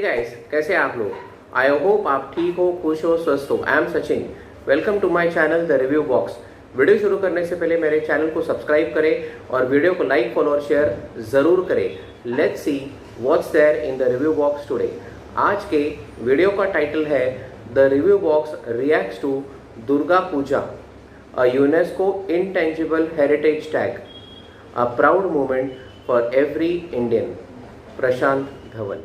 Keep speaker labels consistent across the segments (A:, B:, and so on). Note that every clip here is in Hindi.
A: गाइस, कैसे हैं आप लोग। आई होप आप ठीक हो, खुश हो, स्वस्थ हो। I am Sachin. Welcome to my channel the review box. Video शुरू करने से पहले मेरे चैनल को सब्सक्राइब करें और वीडियो को लाइक, फॉलो और शेयर ज़रूर करें। Let's see what's there in the review box today. आज के वीडियो का टाइटल है the review box reacts to Durga Puja, a UNESCO intangible heritage tag, a proud moment for every Indian. Prashant Dhawan.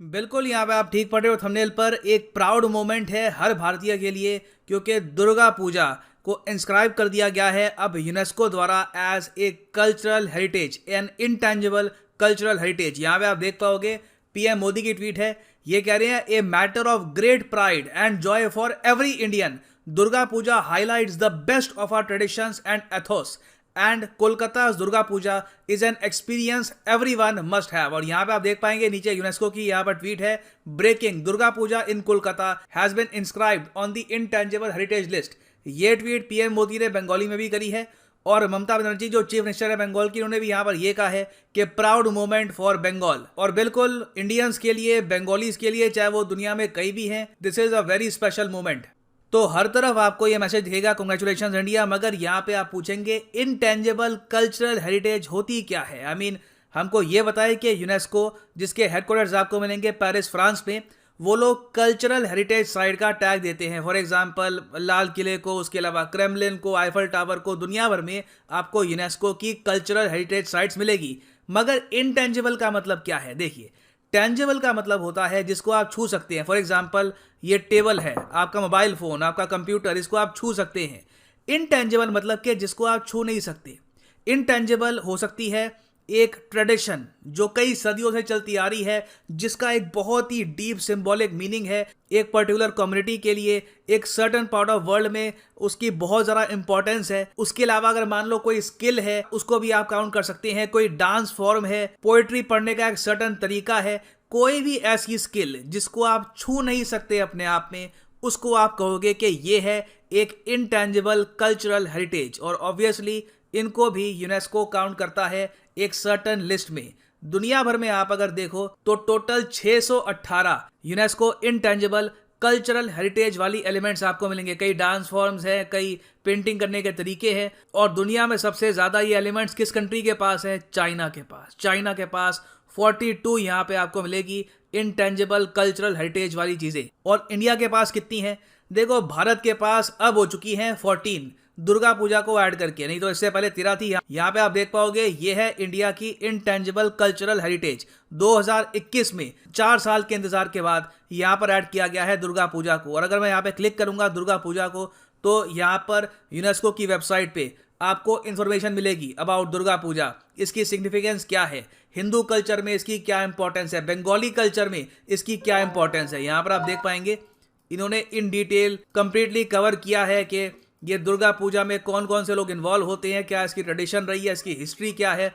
B: बिल्कुल, यहाँ पे आप ठीक पढ़े हो थंबनेल पर। एक प्राउड मोमेंट है हर भारतीय के लिए, क्योंकि दुर्गा पूजा को इंस्क्राइब कर दिया गया है अब यूनेस्को द्वारा as a cultural heritage, an intangible cultural heritage. यहाँ पे आप देख पाओगे पीएम मोदी की ट्वीट है। ये कह रहे हैं a matter of great pride and joy for every Indian, Durga Puja highlights the best of our traditions and ethos and Kolkata Durga Puja is an experience everyone must have. और यहाँ पे आप देख पाएंगे नीचे यूनेस्को की यहाँ पर ट्वीट है, breaking, Durga Puja in Kolkata has been inscribed on the intangible heritage list. ये ट्वीट पीएम मोदी ने बंगाली में भी करी है और ममता बनर्जी जो चीफ मिनिस्टर है बंगाल की, उन्होंने भी यहाँ पर यह कहा है कि प्राउड मोमेंट फॉर बंगाल। और बिल्कुल इंडियंस के लिए, बंगालीज के लिए, चाहे वो दुनिया में कहीं भी हैं, this is a very special moment. तो हर तरफ आपको ये मैसेज दिखेगा, कांग्रेचुलेशंस इंडिया। मगर यहाँ पे आप पूछेंगे इंटेंजिबल कल्चरल हेरिटेज होती क्या है। आई मीन हमको ये बताए कि यूनेस्को, जिसके हेडक्वार्टर्स आपको मिलेंगे पेरिस फ्रांस में, वो लोग कल्चरल हेरिटेज साइट का टैग देते हैं। फॉर एग्जांपल लाल किले को, उसके अलावा क्रेमलिन को, आईफल टावर को, दुनिया भर में आपको यूनेस्को की कल्चरल हेरिटेज साइट्स मिलेगी। मगर इनटेंजिबल का मतलब क्या है? देखिए, टेंजिबल का मतलब होता है जिसको आप छू सकते हैं। फॉर एग्जांपल ये टेबल है, आपका मोबाइल फोन, आपका कंप्यूटर, इसको आप छू सकते हैं। इनटेंजिबल मतलब कि जिसको आप छू नहीं सकते। इनटेंजिबल हो सकती है एक ट्रेडिशन जो कई सदियों से चलती आ रही है, जिसका एक बहुत ही डीप सिंबॉलिक मीनिंग है एक पर्टिकुलर कम्युनिटी के लिए, एक सर्टन पार्ट ऑफ वर्ल्ड में उसकी बहुत ज़्यादा इंपॉर्टेंस है। उसके अलावा अगर मान लो कोई स्किल है, उसको भी आप काउंट कर सकते हैं। कोई डांस फॉर्म है, पोएट्री पढ़ने का एक सर्टन तरीका है, कोई भी ऐसी स्किल जिसको आप छू नहीं सकते अपने आप में, उसको आप कहोगे कि ये है एक इंटेंजिबल कल्चरल हेरिटेज। और ऑब्वियसली इनको भी यूनेस्को काउंट करता है एक सर्टन लिस्ट में। दुनिया भर में आप अगर देखो तो total 618 UNESCO intangible cultural heritage वाली एलिमेंट्स आपको मिलेंगे। कई डांस फॉर्म्स हैं, कई पेंटिंग करने के तरीके हैं। और दुनिया में सबसे ज्यादा ये एलिमेंट्स किस कंट्री के पास है? चाइना के पास। चाइना के पास 42 यहाँ पे आपको मिलेगी इंटेंजिबल कल्चरल हेरिटेज वाली चीजें। और इंडिया के पास कितनी है? देखो, भारत के पास अब हो चुकी हैं 14, दुर्गा पूजा को ऐड करके, नहीं तो इससे पहले 13 थी। यहाँ पे आप देख पाओगे ये है इंडिया की इंटेंजिबल कल्चरल हेरिटेज। 2021 में 4 साल के इंतजार के बाद यहाँ पर ऐड किया गया है दुर्गा पूजा को। और अगर मैं यहाँ पे क्लिक करूंगा दुर्गा पूजा को, तो यहाँ पर यूनेस्को की वेबसाइट पे आपको इंफॉर्मेशन मिलेगी अबाउट दुर्गा पूजा, इसकी सिग्निफिकेंस क्या है, हिंदू कल्चर में इसकी क्या इंपॉर्टेंस है, बंगाली कल्चर में इसकी क्या इंपॉर्टेंस है। यहाँ पर आप देख पाएंगे इन्होंने इन डिटेल कंप्लीटली कवर किया है कि ये दुर्गा पूजा में कौन कौन से लोग इन्वॉल्व होते हैं, क्या इसकी ट्रेडिशन रही है, इसकी हिस्ट्री क्या है।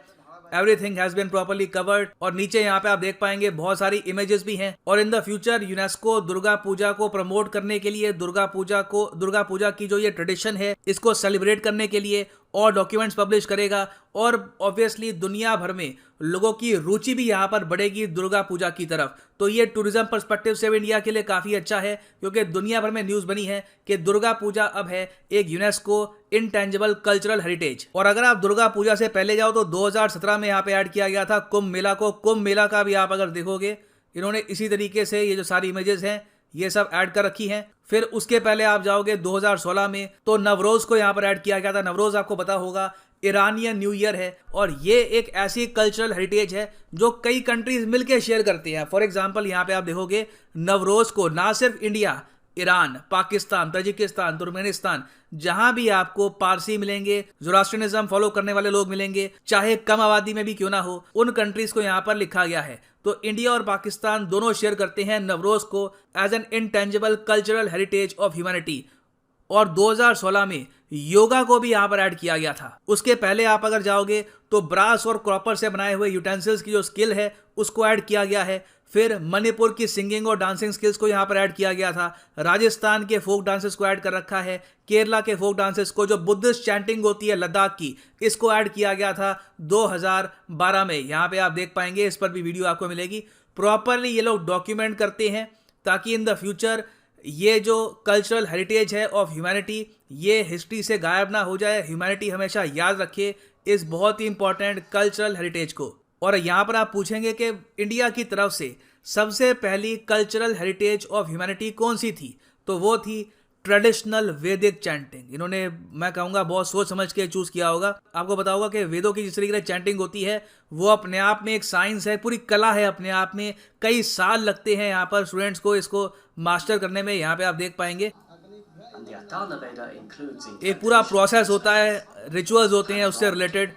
B: Everything has been properly covered. और नीचे यहाँ पे आप देख पाएंगे बहुत सारी इमेजेस भी हैं। और in the future UNESCO Durga Puja को प्रमोट करने के लिए, दुर्गा पूजा की जो ये ट्रेडिशन है, इसको सेलिब्रेट करने के लिए और डॉक्यूमेंट्स पब्लिश करेगा। और ऑब्वियसली दुनिया भर में लोगों की रुचि भी यहाँ पर बढ़ेगी दुर्गा पूजा की तरफ। तो ये टूरिज्म पर्सपेक्टिव से भी इंडिया के लिए काफ़ी अच्छा है, क्योंकि दुनिया भर में न्यूज़ बनी है कि दुर्गा पूजा अब है एक यूनेस्को इंटेंजिबल कल्चरल हेरिटेज। और अगर आप दुर्गा पूजा से पहले जाओ तो 2017 में यहाँ पे ऐड किया गया था कुंभ मेला को। कुंभ मेला का भी आप अगर देखोगे, इन्होंने इसी तरीके से ये जो सारी इमेजेस हैं ये सब ऐड कर रखी हैं। फिर उसके पहले आप जाओगे 2016 में तो नवरोज को यहाँ पर ऐड किया गया था। नवरोज आपको पता होगा ईरानियन न्यू ईयर है, और ये एक ऐसी कल्चरल हेरिटेज है जो कई कंट्रीज मिलकर शेयर करती हैं। फॉर एग्जांपल यहाँ पे आप देखोगे नवरोज को ना सिर्फ India, Iran, Pakistan, Tajikistan, Turkmenistan, जहां भी आपको पारसी मिलेंगे, ज़ोरास्ट्रियनिज्म फॉलो करने वाले लोग मिलेंगे, चाहे कम आबादी में भी क्यों ना हो, उन कंट्रीज को यहाँ पर लिखा गया है। तो इंडिया और पाकिस्तान दोनों शेयर करते हैं नवरोज को as an intangible cultural heritage of humanity. और 2016 में योगा को भी यहाँ पर ऐड किया गया था। उसके पहले आप अगर जाओगे तो ब्रास और कॉपर से बनाए हुए यूटेंसिल्स की जो स्किल है उसको ऐड किया गया है। फिर मणिपुर की सिंगिंग और डांसिंग स्किल्स को यहाँ पर ऐड किया गया था। राजस्थान के फोक डांसेस को ऐड कर रखा है। केरला के फोक डांसेस को, जो बुद्धिस्ट चैंटिंग होती है लद्दाख की, इसको ऐड किया गया था 2012 में। यहाँ पे आप देख पाएंगे, इस पर भी वीडियो आपको मिलेगी। प्रॉपरली ये लोग डॉक्यूमेंट करते हैं ताकि इन द फ्यूचर ये जो कल्चरल हेरिटेज है ऑफ ह्यूमैनिटी, ये हिस्ट्री से गायब ना हो जाए। ह्यूमैनिटी हमेशा याद रखे इस बहुत ही इंपॉर्टेंट कल्चरल हेरिटेज को। और यहाँ पर आप पूछेंगे कि इंडिया की तरफ से सबसे पहली कल्चरल हेरिटेज ऑफ ह्यूमैनिटी कौन सी थी, तो वो थी ट्रेडिशनल वैदिक चैंटिंग। इन्होंने, मैं कहूँगा, बहुत सोच समझ के चूज किया होगा। आपको बताया होगा कि वेदों की जिस तरीके से चैंटिंग होती है वो अपने आप में एक साइंस है, पूरी कला है अपने आप में। कई साल लगते हैं यहाँ पर स्टूडेंट्स को इसको मास्टर करने में। यहाँ पे आप देख पाएंगे एक पूरा प्रोसेस होता है, रिचुअल्स होते हैं उससे रिलेटेड।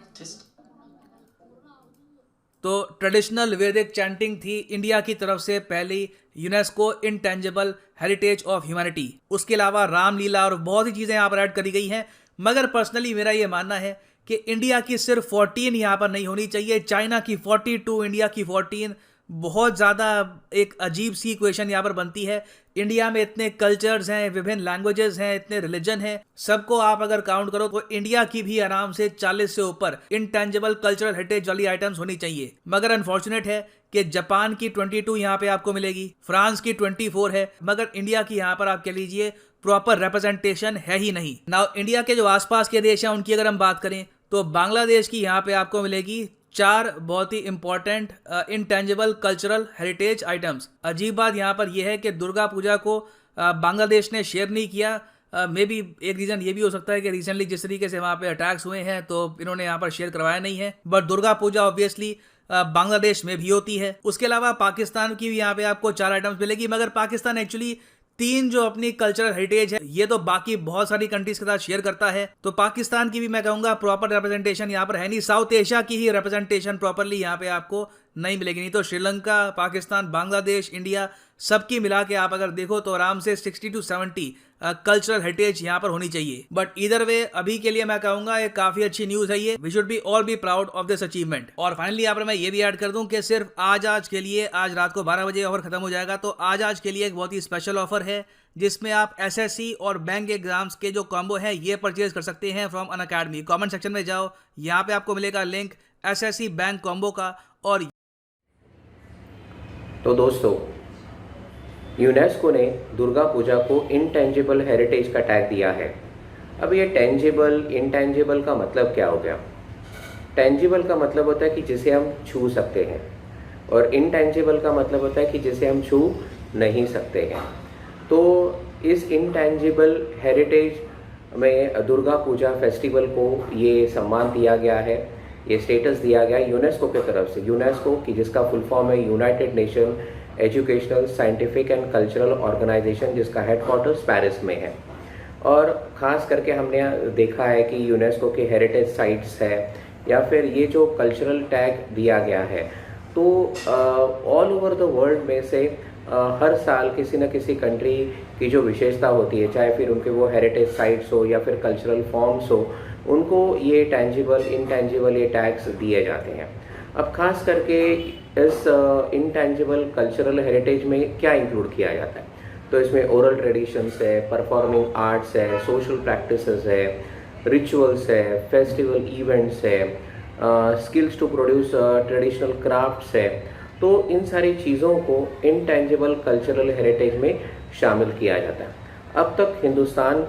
B: तो ट्रेडिशनल वैदिक चैंटिंग थी इंडिया की तरफ से पहली UNESCO intangible heritage of humanity. उसके अलावा रामलीला और बहुत सी चीज़ें यहाँ पर ऐड करी गई हैं। मगर पर्सनली मेरा ये मानना है कि इंडिया की सिर्फ 14 यहाँ पर नहीं होनी चाहिए, चाइना की 42, इंडिया की 14। बहुत ज़्यादा एक अजीब सी इक्वेशन यहाँ पर बनती है। इंडिया में इतने कल्चर्स हैं, विभिन्न लैंग्वेजेस हैं, इतने रिलीजन हैं, सबको आप अगर काउंट करो तो इंडिया की भी आराम से 40 से ऊपर इंटेंजिबल कल्चरल हेरिटेज वाली आइटम्स होनी चाहिए। मगर अनफॉर्चुनेट है कि जापान की 22 यहाँ पे आपको मिलेगी, फ्रांस की 24 है, मगर इंडिया की यहाँ पर आप कह लीजिए प्रॉपर रिप्रेजेंटेशन है ही नहीं। नाउ इंडिया के जो आसपास के देश हैं उनकी अगर हम बात करें तो बांग्लादेश की यहाँ पे आपको मिलेगी 4 बहुत ही important intangible cultural heritage items. अजीब बात यहाँ पर यह है कि दुर्गा पूजा को बांग्लादेश ने शेयर नहीं किया। मे बी एक रीज़न ये भी हो सकता है कि रिसेंटली जिस तरीके से वहाँ पे अटैक्स हुए हैं तो इन्होंने यहाँ पर शेयर करवाया नहीं है। बट दुर्गा पूजा ऑब्वियसली बांग्लादेश में भी होती है। उसके अलावा पाकिस्तान की भी यहाँ पे आपको 4 आइटम्स मिलेगी, मगर पाकिस्तान एक्चुअली 3 जो अपनी कल्चरल हेरिटेज है ये तो बाकी बहुत सारी कंट्रीज के साथ शेयर करता है, तो पाकिस्तान की भी मैं कहूँगा प्रॉपर रिप्रेजेंटेशन यहाँ पर है नहीं। साउथ एशिया की ही रिप्रेजेंटेशन प्रॉपरली यहाँ पे आपको नहीं मिलेगी। नहीं तो श्रीलंका, पाकिस्तान, बांग्लादेश, इंडिया सबकी मिला के आप अगर देखो तो आराम से 60 to 70 कल्चरल हेरिटेज यहाँ पर होनी चाहिए। बट इधर वे अभी के लिए मैं कहूँगा एक काफी अच्छी न्यूज है ये। We should be all be proud of this achievement. और फाइनली यहाँ पर मैं ये भी ऐड कर दूं कि सिर्फ आज के लिए, आज रात को 12 बजे ऑफर खत्म हो जाएगा, तो आज के लिए एक बहुत ही स्पेशल ऑफर है जिसमें आप एसएससी और बैंक एग्जाम्स के जो कॉम्बो है ये परचेज कर सकते हैं फ्रॉम अनअकैडमी। कमेंट सेक्शन में जाओ, यहाँ पे आपको मिलेगा लिंक एसएससी बैंक कॉम्बो का। और
A: तो दोस्तों, यूनेस्को ने दुर्गा पूजा को इंटेंजिबल हेरिटेज का टैग दिया है। अब ये टेंजिबल, इंटेंजिबल का मतलब क्या हो गया? टेंजिबल का मतलब होता है कि जिसे हम छू सकते हैं, और इंटेंजिबल का मतलब होता है कि जिसे हम छू नहीं सकते हैं। तो इस इंटेंजिबल हेरिटेज में दुर्गा पूजा फेस्टिवल को ये सम्मान दिया गया है, ये स्टेटस दिया गया यूनेस्को की तरफ से। यूनेस्को की जिसका फुल फॉर्म है United Nation Educational, Scientific and Cultural Organization, जिसका हेडक्वार्टर्स पेरिस में है। और ख़ास करके हमने देखा है कि यूनेस्को के हेरिटेज साइट्स है या फिर ये जो कल्चरल टैग दिया गया है, तो ऑल ओवर द वर्ल्ड में से हर साल किसी न किसी कंट्री की जो विशेषता होती है, चाहे फिर उनके वो हेरिटेज साइट्स हो या फिर कल्चरल फॉर्म्स हो, उनको ये टेंजिबल, इंटेंजिबल ये टैग्स दिए जाते हैं। अब खास करके इस इंटेंजिबल कल्चरल हेरिटेज में क्या इंक्लूड किया जाता है, तो इसमें ओरल ट्रेडिशंस है, परफॉर्मिंग आर्ट्स है, सोशल प्रैक्टिसेस है, रिचुअल्स है, फेस्टिवल इवेंट्स है, skills to produce traditional crafts है। तो इन सारी चीज़ों को इंटेंजिबल कल्चरल हेरिटेज में शामिल किया जाता है। अब तक हिंदुस्तान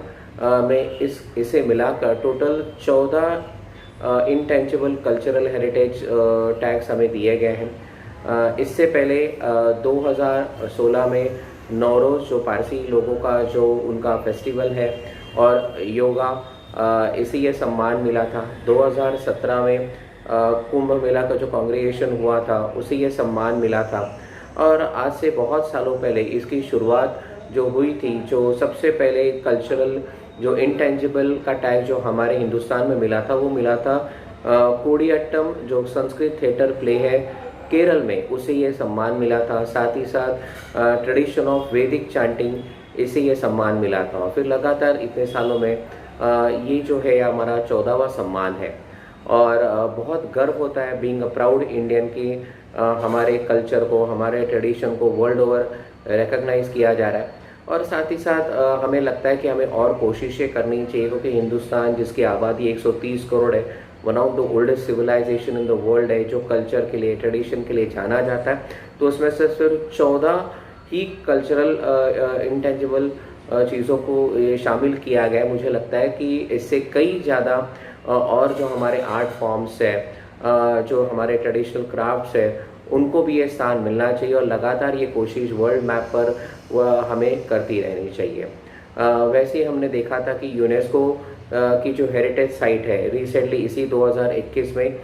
A: में इसे मिलाकर total 14 intangible cultural heritage tags हमें दिए गए हैं। इससे पहले 2016 में नौरोज़, जो पारसी लोगों का जो उनका फेस्टिवल है, और योगा, इसे ये सम्मान मिला था। 2017 में कुंभ मेला का जो कांग्रेगेशन हुआ था उसे ये सम्मान मिला था। और आज से बहुत सालों पहले इसकी शुरुआत जो हुई थी, जो सबसे पहले कल्चरल जो इंटेंजिबल का टैग जो हमारे हिंदुस्तान में मिला था, वो मिला था कोडियाट्टम, जो संस्कृत थिएटर प्ले है केरल में, उसे ये सम्मान मिला था। साथ ही साथ ट्रेडिशन ऑफ वैदिक चैंटिंग, इसे ये सम्मान मिला था। और फिर लगातार इतने सालों में ये जो है हमारा 14वां सम्मान है और बहुत गर्व होता है बीइंग अ प्राउड इंडियन कि हमारे कल्चर को, हमारे ट्रेडिशन को वर्ल्ड ओवर रिकॉग्नाइज़ किया जा रहा है। और साथ ही साथ हमें लगता है कि हमें और कोशिशें करनी चाहिए, क्योंकि हिंदुस्तान जिसकी आबादी 130 करोड़ है, one of the oldest civilization in the world है, जो कल्चर के लिए, ट्रेडिशन के लिए जाना जाता है। तो उसमें से सिर्फ 14 ही कल्चरल इंटेंजिबल चीज़ों को ये शामिल किया गया है। मुझे लगता है कि इससे कई ज़्यादा और जो हमारे आर्ट फॉर्म्स है, जो हमारे ट्रेडिशनल क्राफ्ट्स है, उनको भी ये स्थान मिलना चाहिए और लगातार ये कोशिश वर्ल्ड मैप पर हमें करती रहनी चाहिए। वैसे ही हमने देखा था कि यूनेस्को की जो हेरिटेज साइट है, रिसेंटली इसी 2021 में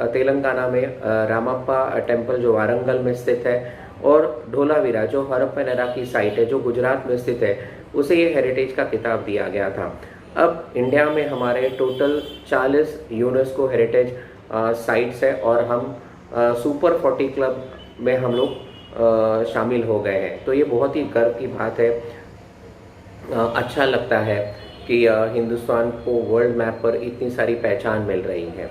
A: तेलंगाना में रामप्पा टेम्पल जो वारंगल में स्थित है, और ढोलावीरा जो हरप्पा की साइट है जो गुजरात में स्थित है, उसे ये हेरिटेज का खिताब दिया गया था। अब इंडिया में हमारे टोटल 40 यूनेस्को हेरिटेज साइट्स है और हम सुपर 40 क्लब में हम लोग शामिल हो गए हैं। तो ये बहुत ही गर्व की बात है। अच्छा लगता है कि हिंदुस्तान को वर्ल्ड मैप पर इतनी सारी पहचान मिल रही है।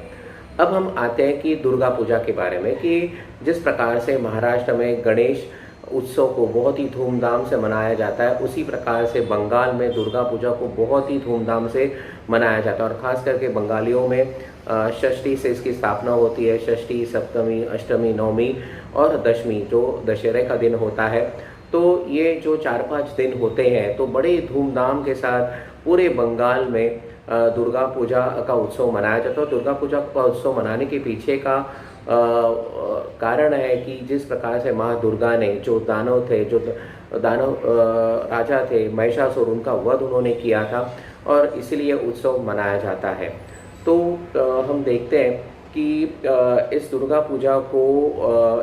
A: अब हम आते हैं कि दुर्गा पूजा के बारे में, कि जिस प्रकार से महाराष्ट्र में गणेश उत्सव को बहुत ही धूमधाम से मनाया जाता है, उसी प्रकार से बंगाल में दुर्गा पूजा को बहुत ही धूमधाम से मनाया जाता है। और ख़ास करके बंगालियों में षष्ठी से इसकी स्थापना होती है। षष्ठी, सप्तमी, अष्टमी, नवमी और दशमी जो दशहरे का दिन होता है। तो ये जो 4-5 दिन होते हैं, तो बड़े धूमधाम के साथ पूरे बंगाल में दुर्गा पूजा का उत्सव मनाया जाता है। दुर्गा पूजा का उत्सव मनाने के पीछे का कारण है कि जिस प्रकार से माँ दुर्गा ने, जो दानव थे, जो दानव राजा थे महिषासुर, उनका वध उन्होंने किया था और इसलिए उत्सव मनाया जाता है। तो हम देखते हैं कि इस दुर्गा पूजा को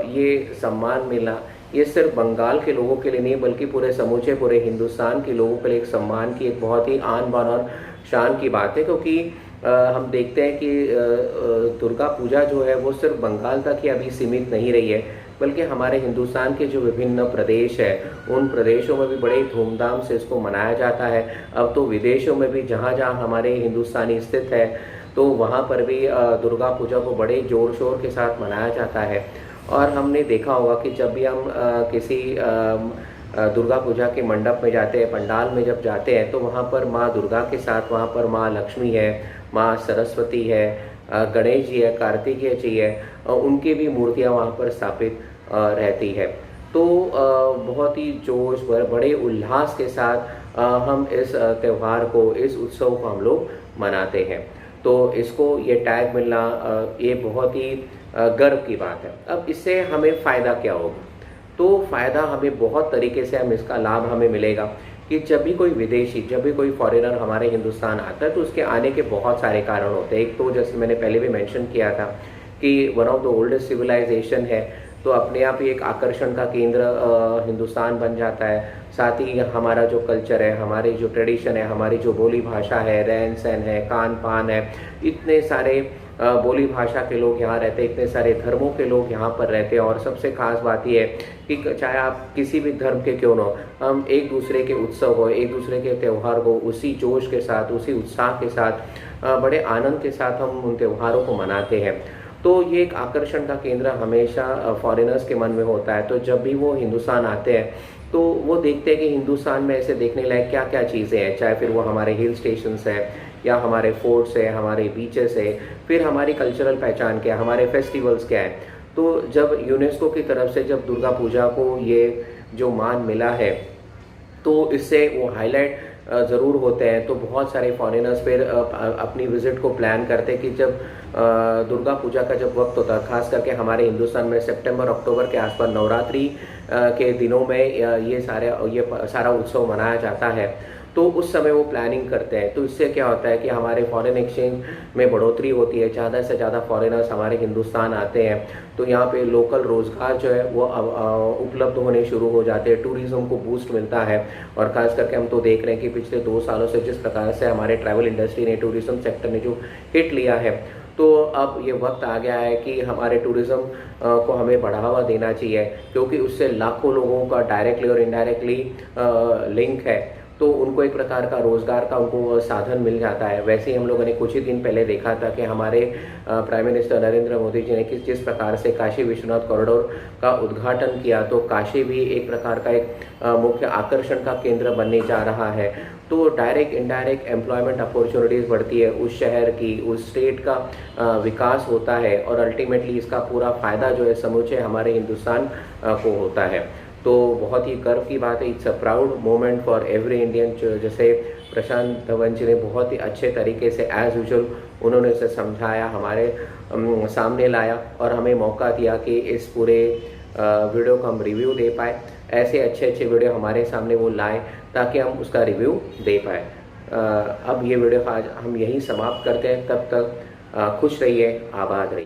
A: ये सम्मान मिला, ये सिर्फ बंगाल के लोगों के लिए नहीं बल्कि पूरे हिंदुस्तान के लोगों के लिए एक सम्मान की, एक बहुत ही आन बान और शान की बात है। क्योंकि हम देखते हैं कि दुर्गा पूजा जो है वो सिर्फ बंगाल तक ही अभी सीमित नहीं रही है, बल्कि हमारे हिंदुस्तान के जो विभिन्न प्रदेश है, उन प्रदेशों में भी बड़े धूमधाम से इसको मनाया जाता है। अब तो विदेशों में भी जहाँ जहाँ हमारे हिंदुस्तानी स्थित है, तो वहाँ पर भी दुर्गा पूजा को बड़े ज़ोर शोर के साथ मनाया जाता है। और हमने देखा होगा कि जब भी हम किसी दुर्गा पूजा के मंडप में जाते हैं, पंडाल में जब जाते हैं, तो वहाँ पर माँ दुर्गा के साथ वहाँ पर माँ लक्ष्मी है, माँ सरस्वती है, गणेश जी है, कार्तिकेय जी है, उनकी भी मूर्तियाँ वहाँ पर स्थापित रहती है। तो बहुत ही जोश बड़े उल्लास के साथ हम इस त्यौहार को, इस उत्सव को हम लोग मनाते हैं। तो इसको ये टैग मिलना ये बहुत ही गर्व की बात है। अब इससे हमें फ़ायदा क्या होगा? तो फ़ायदा हमें बहुत तरीके से इसका लाभ हमें मिलेगा कि जब भी कोई विदेशी, जब भी कोई फॉरेनर हमारे हिंदुस्तान आता है, तो उसके आने के बहुत सारे कारण होते हैं। एक तो जैसे मैंने पहले भी मेंशन किया था कि one of the oldest civilization है, तो अपने आप ही एक आकर्षण का केंद्र हिंदुस्तान बन जाता है। साथ ही हमारा जो कल्चर है, हमारी जो ट्रेडिशन है, हमारी जो बोली भाषा है, रहन सहन है, खान पान है, इतने सारे बोली भाषा के लोग यहाँ रहते हैं, इतने सारे धर्मों के लोग यहाँ पर रहते हैं। और सबसे खास बात यह है कि चाहे आप किसी भी धर्म के क्यों न हो, हम एक दूसरे के उत्सव को, एक दूसरे के त्यौहार को उसी जोश के साथ, उसी उत्साह के साथ, बड़े आनंद के साथ हम उन त्यौहारों को मनाते हैं। तो ये एक आकर्षण का केंद्र हमेशा फॉरेनर्स के मन में होता है। तो जब भी वो हिंदुस्तान आते हैं, तो वो देखते हैं कि हिंदुस्तान में ऐसे देखने लायक क्या क्या चीज़ें हैं, चाहे फिर वो हमारे हिल स्टेशंस है, या हमारे फोर्ट्स है, हमारे बीचेस है, फिर हमारी कल्चरल पहचान क्या है, हमारे फेस्टिवल्स क्या है। तो जब यूनेस्को की तरफ से जब दुर्गा पूजा को ये जो मान मिला है, तो इससे वो हाईलाइट ज़रूर होते हैं। तो बहुत सारे फॉरेनर्स फिर अपनी विज़िट को प्लान करते हैं कि जब दुर्गा पूजा का जब वक्त होता है, ख़ास करके हमारे हिंदुस्तान में सितंबर अक्टूबर के आसपास नवरात्रि के दिनों में ये सारा उत्सव मनाया जाता है, तो उस समय वो प्लानिंग करते हैं। तो इससे क्या होता है कि हमारे फॉरेन एक्सचेंज में बढ़ोतरी होती है, ज़्यादा से ज़्यादा फॉरेनर्स हमारे हिंदुस्तान आते हैं, तो यहाँ पे लोकल रोज़गार जो है वो उपलब्ध होने शुरू हो जाते हैं, टूरिज़्म को बूस्ट मिलता है। और ख़ास करके हम तो देख रहे हैं कि पिछले 2 सालों से जिस प्रकार से हमारे ट्रैवल इंडस्ट्री ने, टूरिज़्म सेक्टर ने जो हिट लिया है, तो अब ये वक्त आ गया है कि हमारे टूरिज़्म को हमें बढ़ावा देना चाहिए, क्योंकि उससे लाखों लोगों का डायरेक्टली और इनडायरेक्टली लिंक है। तो उनको एक प्रकार का रोज़गार का उनको साधन मिल जाता है। वैसे ही हम लोगों ने कुछ ही दिन पहले देखा था कि हमारे प्राइम मिनिस्टर नरेंद्र मोदी जी ने जिस प्रकार से काशी विश्वनाथ कॉरिडोर का उद्घाटन किया, तो काशी भी एक प्रकार का एक मुख्य आकर्षण का केंद्र बनने जा रहा है। तो डायरेक्ट इनडायरेक्ट एम्प्लॉयमेंट अपॉर्चुनिटीज़ बढ़ती है, उस शहर की, उस स्टेट का विकास होता है और अल्टीमेटली इसका पूरा फ़ायदा जो है समूचे हमारे हिंदुस्तान को होता है। तो बहुत ही गर्व की बात है, it's a proud moment for every Indian. जैसे प्रशांत धवन जी ने बहुत ही अच्छे तरीके से एज़ यूजुअल उन्होंने इसे समझाया, हमारे सामने लाया और हमें मौका दिया कि इस पूरे वीडियो को हम रिव्यू दे पाए। ऐसे अच्छे अच्छे वीडियो हमारे सामने वो लाए ताकि हम उसका रिव्यू दे पाए। अब ये वीडियो आज हम यहीं समाप्त करते हैं। तब तक खुश रहिए, आबाद रहिए।